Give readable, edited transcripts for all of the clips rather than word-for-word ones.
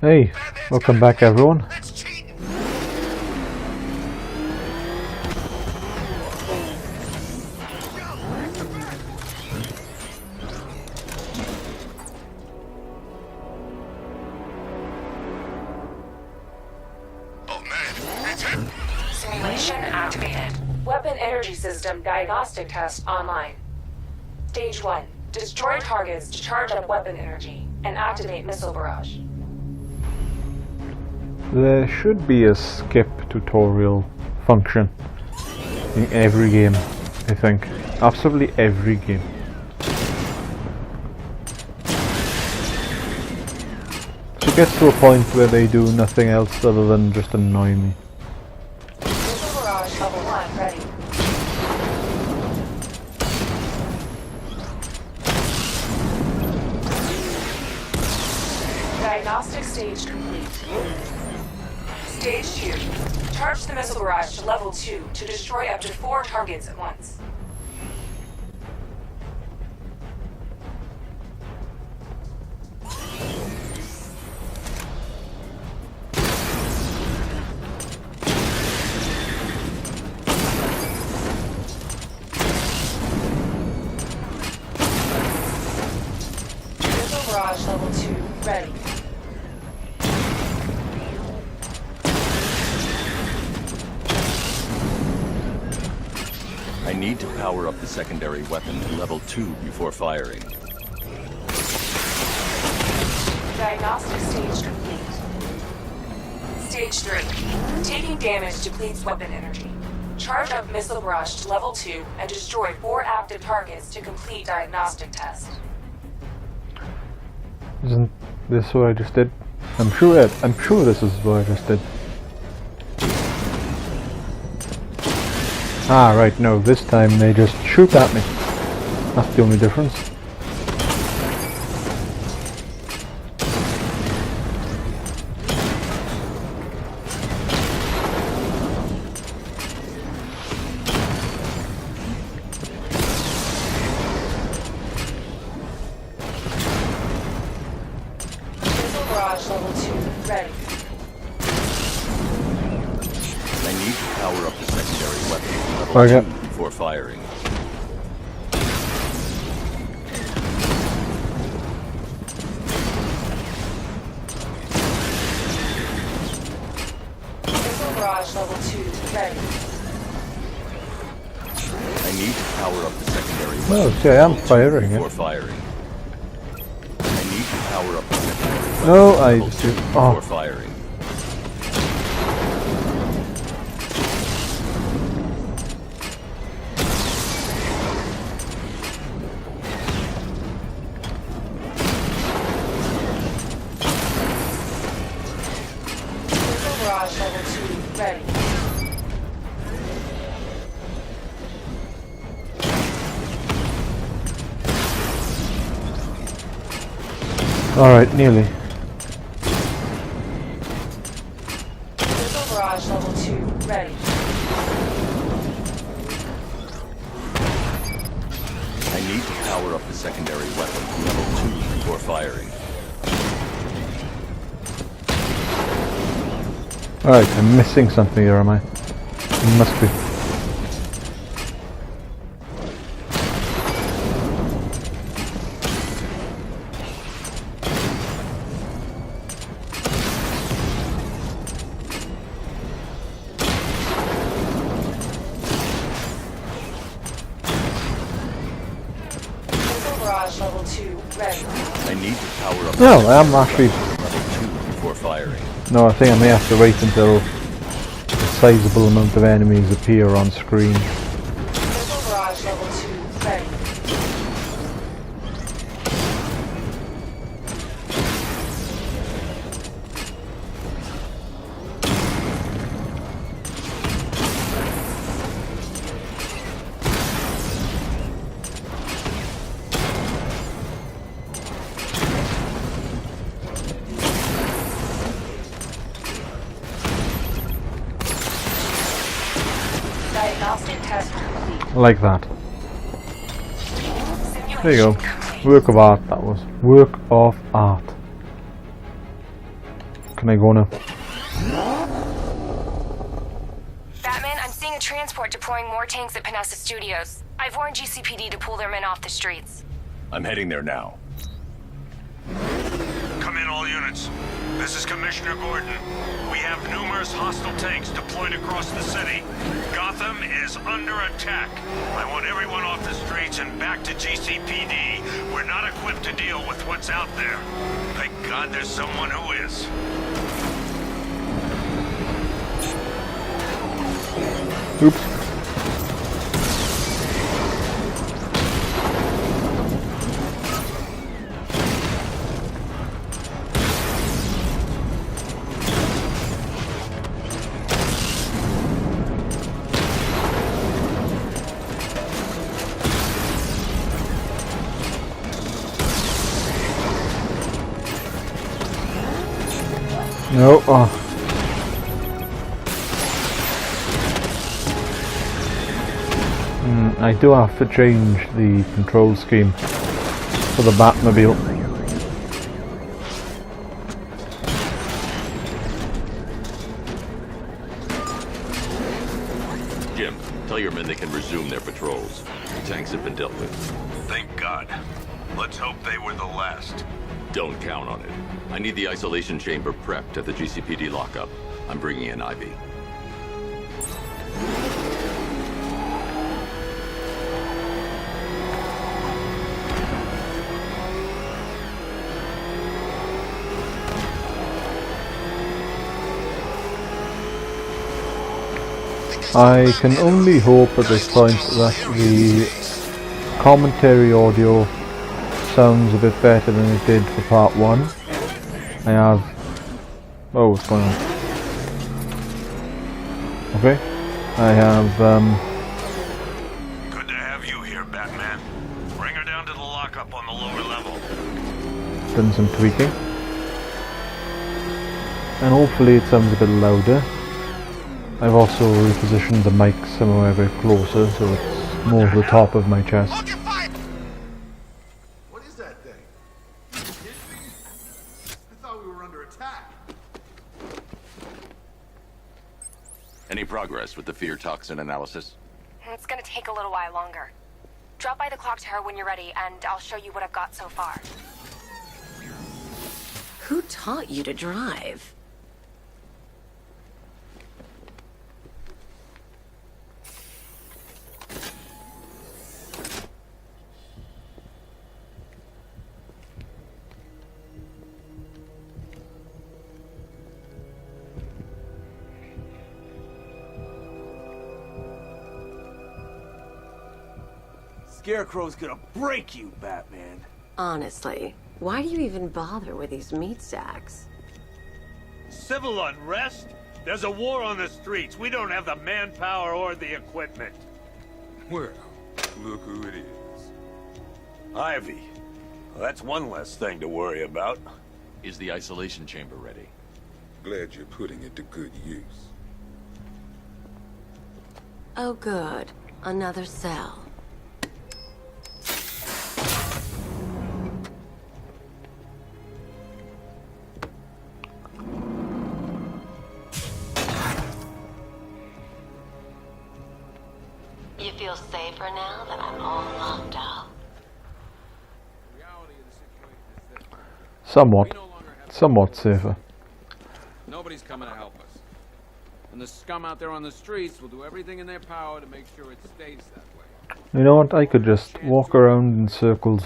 Hey, welcome back everyone. Simulation activated. Weapon energy system diagnostic test online. Stage 1. Destroy targets to charge up weapon energy and activate missile barrage. There should be a skip tutorial function in every game, I think. Absolutely every game. So it gets to a point where they do nothing else other than just annoy me. Missile barrage level 1 ready. Diagnostic stage complete. Stage 2. Charge the missile barrage to level 2 to destroy up to 4 targets at once. Missile barrage level 2 ready. I need to power up the secondary weapon to level 2 before firing. Diagnostic stage complete. Stage 3. Taking damage depletes weapon energy. Charge up missile barrage to level 2 and destroy 4 active targets to complete diagnostic test. Isn't this what I just did? I'm sure this is what I just did. Ah, right, no, this time they just shoot at me. That's the only difference. Missile barrage level 2 ready. I need to power up the secondary weapon to level Okay. 2 before firing. Missile barrage level 2 ready. I need to power up the secondary weapon Oh, to see, I am level 2 firing before it. firing. I need to power up the secondary weapon No, to I level do. 2 before firing. Missile barrage level 2 ready. Alright, nearly. Missile barrage level 2 ready. I need to power up the secondary weapon to level 2 before firing. Alright, I'm missing something here, am I? It must be. Missile barrage level 2 ready. I need to power up No, the I am secondary actually... weapon to level 2 before firing. No, I think I may have to wait until a sizable amount of enemies appear on screen. Missile barrage level 2 ready. Diagnostic test complete. Like that. There you go. Work of art, that was. Work of art. can I go now? Batman, I'm seeing a transport deploying more tanks at Panessa Studios. I've warned GCPD to pull their men off the streets. I'm heading there now. Come in, all units. This is Commissioner Gordon. We have numerous hostile tanks deployed across the city. Gotham is under attack. I want everyone off the streets and back to GCPD. We're not equipped to deal with what's out there. Thank God there's someone who is. Oops. No, oh. I do have to change the control scheme for the Batmobile. Jim, tell your men they can resume their patrols. The tanks have been dealt with. Thank God. Let's hope they were the last. Don't count on it. I need the isolation chamber prepped at the GCPD lockup. I'm bringing in Ivy. I can only hope at this point that the commentary audio sounds a bit better than it did for part 1. I have... Oh, what's going on? Okay. I have, Good to have you here, Batman. Bring her down to the lockup on the lower level. done some tweaking. And hopefully it sounds a bit louder. I've also repositioned the mic somewhere a bit closer so it's more to the top of my chest. What is that thing? I thought we were under attack. Any progress with the fear toxin analysis? It's gonna take a little while longer. Drop by the clock tower when you're ready, and I'll show you what I've got so far. Who taught you to drive? Scarecrow's gonna break you, Batman. Honestly, why do you even bother with these meat sacks? Civil unrest? There's a war on the streets. We don't have the manpower or the equipment. Well, look who it is. Ivy. Well, that's one less thing to worry about. Is the isolation chamber ready? Glad you're putting it to good use. Oh good, another cell. You feel safer now that I'm all locked up? Somewhat safer. Nobody's coming to help us. And the scum out there on the streets will do everything in their power to make sure it stays that way. You know what, I could just walk around in circles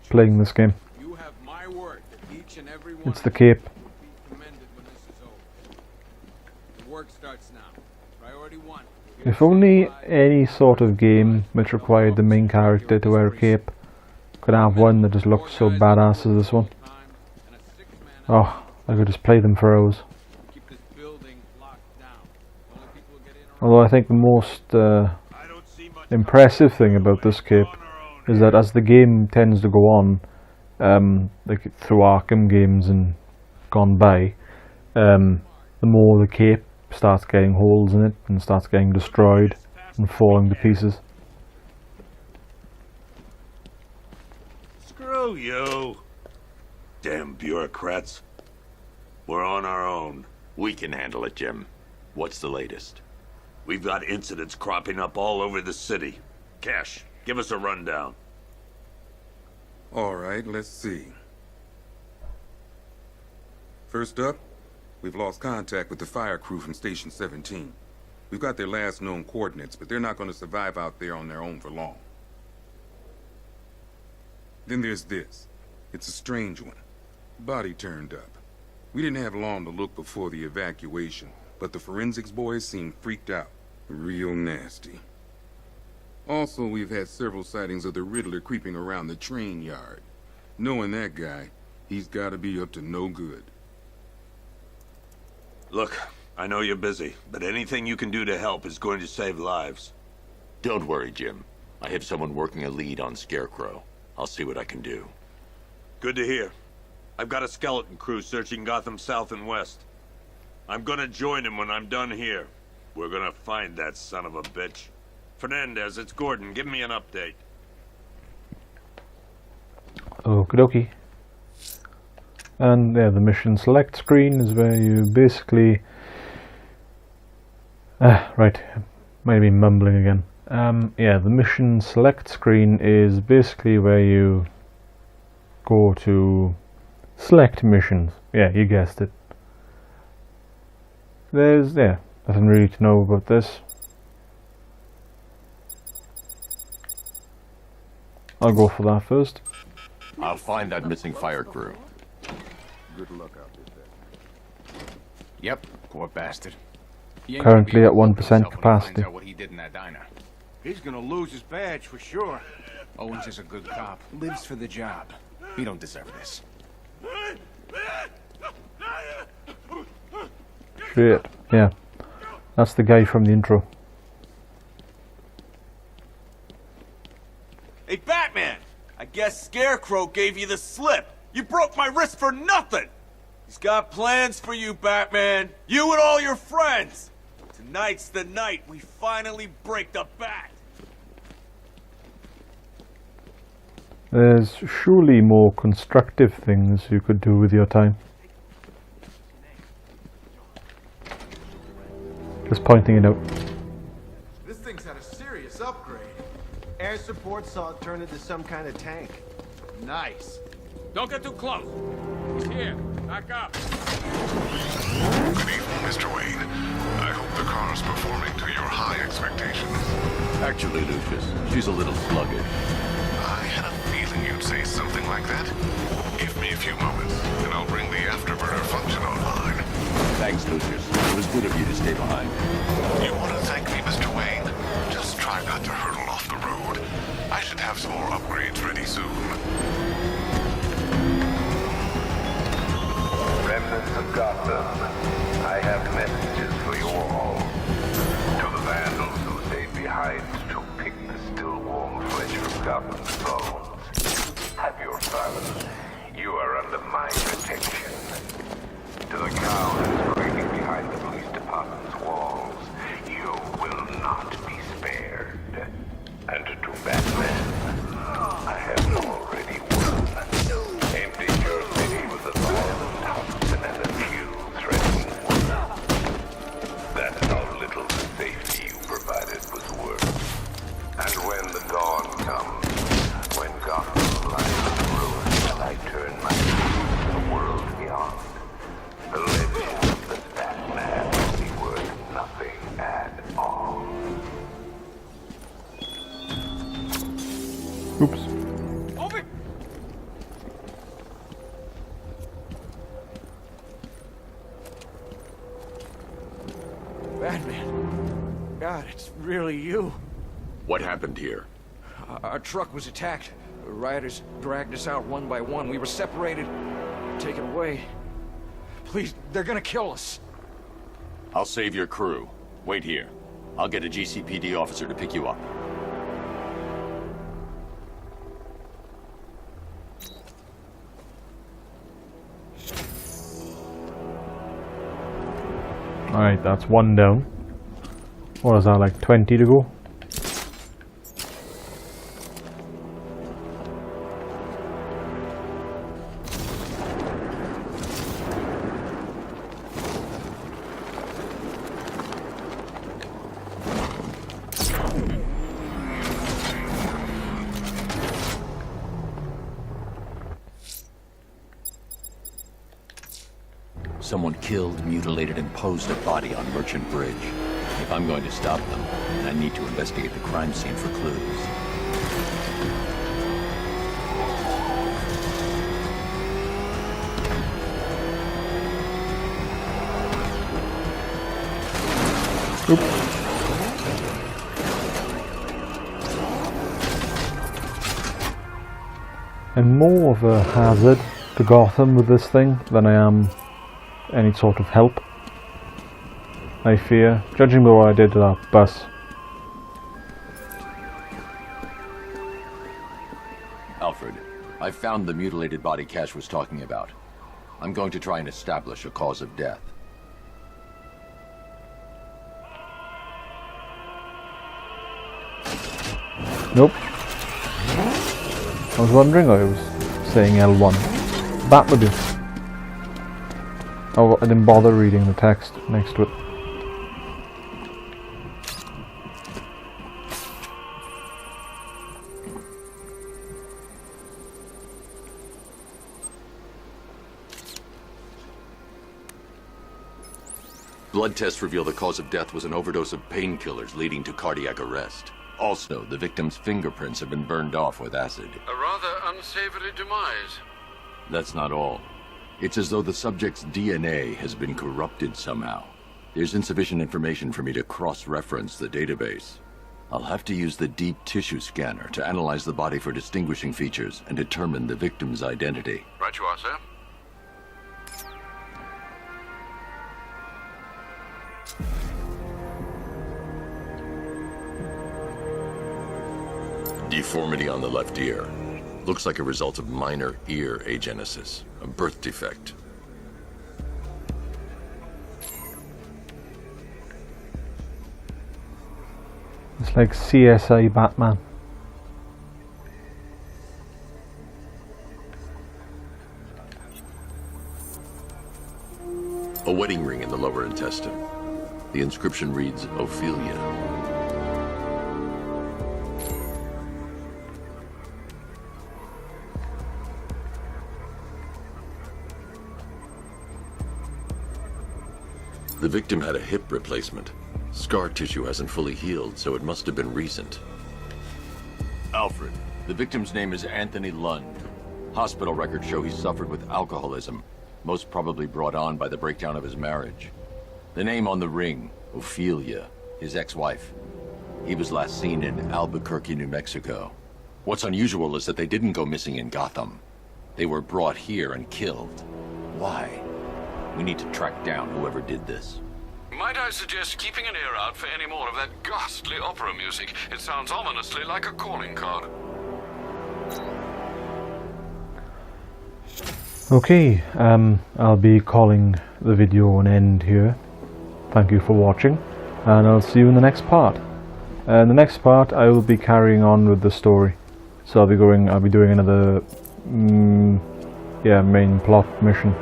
playing this game. You have my word that each and every one It's the cape. will be commended when this is over. The work starts now. Priority 1. If only any sort of game which required the main character to wear a cape could have one that just looked so badass as this one. Oh, I could just play them for hours. Keep this building locked down. Only people who get in or Although I think the most impressive thing about this cape is that as the game tends to go on, like through Arkham games and gone by, the more the cape starts getting holes in it and starts getting destroyed and falling to pieces. Screw you. Damn bureaucrats. We're on our own. We can handle it, Jim. What's the latest? We've got incidents cropping up all over the city. Cash, give us a rundown. All right, let's see. First up, we've lost contact with the fire crew from Station 17. We've got their last known coordinates, but they're not going to survive out there on their own for long. Then there's this. It's a strange one. Body turned up. We didn't have long to look before the evacuation, but the forensics boys seemed freaked out. Real nasty. Also, we've had several sightings of the Riddler creeping around the train yard. Knowing that guy, he's got to be up to no good. Look, I know you're busy, but anything you can do to help is going to save lives. Don't worry, Jim. I have someone working a lead on Scarecrow. I'll see what I can do. Good to hear. I've got a skeleton crew searching Gotham south and west. I'm gonna join him when I'm done here. We're gonna find that son of a bitch. Fernandez, it's Gordon. Give me an update. Okie dokie. And yeah, the mission select screen is where you basically... right, might have been mumbling again. Yeah, the mission select screen is basically where you go to select missions. Yeah, you guessed it. There's, yeah, nothing really to know about this. I'll go for that first. I'll find that missing fire crew. Good luck out there. Yep, poor bastard. Currently at 1% capacity. What he did in that diner. He's gonna lose his badge for sure. Owens is a good cop. Lives for the job. He don't deserve this. Shit, yeah. That's the guy from the intro. Hey, Batman! I guess Scarecrow gave you the slip. You broke my wrist for nothing! He's got plans for you, Batman. You and all your friends. Tonight's the night we finally break the Bat. There's surely more constructive things you could do with your time. Just pointing it out. This thing's had a serious upgrade. Air support saw it turn into some kind of tank. Nice. Don't get too close. He's here. Back up. Good evening, Mr. Wayne. I hope the car's performing to your high expectations. Actually, Lucius, she's a little sluggish. I had a feeling you'd say something like that. Give me a few moments, and I'll bring the afterburner function online. Thanks, Lucius. It was good of you to stay behind. You want to thank me, Mr. Wayne? Just try not to hurtle off the road. I should have some more upgrades ready soon. Remnants of Gotham, I have messages for you all. To the vandals who stayed behind to pick the still warm flesh from Gotham's bones. Have your fun. You are under my protection. To the cowards creeping behind the police department's walls, you will not be spared. And to Batman, I have already won. Emptied your city with a violent toxin and a few threatening words. That's how little the safety you provided was worth. And when the dawn comes, when Gotham lies in ruins and I turn my face to the world beyond, the legend of the Batman will be worth nothing at all. Oops. Open! Batman. God, it's really you. What happened here? Our truck was attacked. The rioters dragged us out one by one. We were separated, taken away. Please, they're gonna kill us. I'll save your crew. Wait here. I'll get a GCPD officer to pick you up. Alright, that's one down. What is that, like 20 to go? Someone killed, mutilated, and posed a body on Merchant Bridge. If I'm going to stop them, I need to investigate the crime scene for clues. I'm more of a hazard to Gotham with this thing than I am any sort of help, I fear, judging by what I did to that bus. Alfred, I found the mutilated body Cash was talking about. I'm going to try and establish a cause of death. Nope. I was wondering, I was saying L1. That would do. Oh, I didn't bother reading the text next to it. Blood tests reveal the cause of death was an overdose of painkillers leading to cardiac arrest. Also, the victim's fingerprints have been burned off with acid. A rather unsavory demise. That's not all. It's as though the subject's DNA has been corrupted somehow. There's insufficient information for me to cross-reference the database. I'll have to use the deep tissue scanner to analyze the body for distinguishing features and determine the victim's identity. Right you are, sir. Deformity on the left ear. Looks like a result of minor ear agenesis, a birth defect. It's like CSI Batman. A wedding ring in the lower intestine. The inscription reads, Ophelia. The victim had a hip replacement. Scar tissue hasn't fully healed, so it must have been recent. Alfred, the victim's name is Anthony Lund. Hospital records show he suffered with alcoholism, most probably brought on by the breakdown of his marriage. The name on the ring, Ophelia, his ex-wife. He was last seen in Albuquerque, New Mexico. What's unusual is that they didn't go missing in Gotham. They were brought here and killed. Why? We need to track down whoever did this. Might I suggest keeping an ear out for any more of that ghastly opera music? It sounds ominously like a calling card. Okay, I'll be calling the video an end here. Thank you for watching, and I'll see you in the next part. In the next part, I will be carrying on with the story. So I'll be doing another, main plot mission.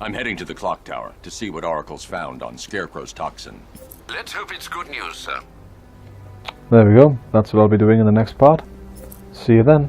I'm heading to the clock tower to see what Oracle's found on Scarecrow's toxin. Let's hope it's good news, sir. There we go. That's what I'll be doing in the next part. See you then.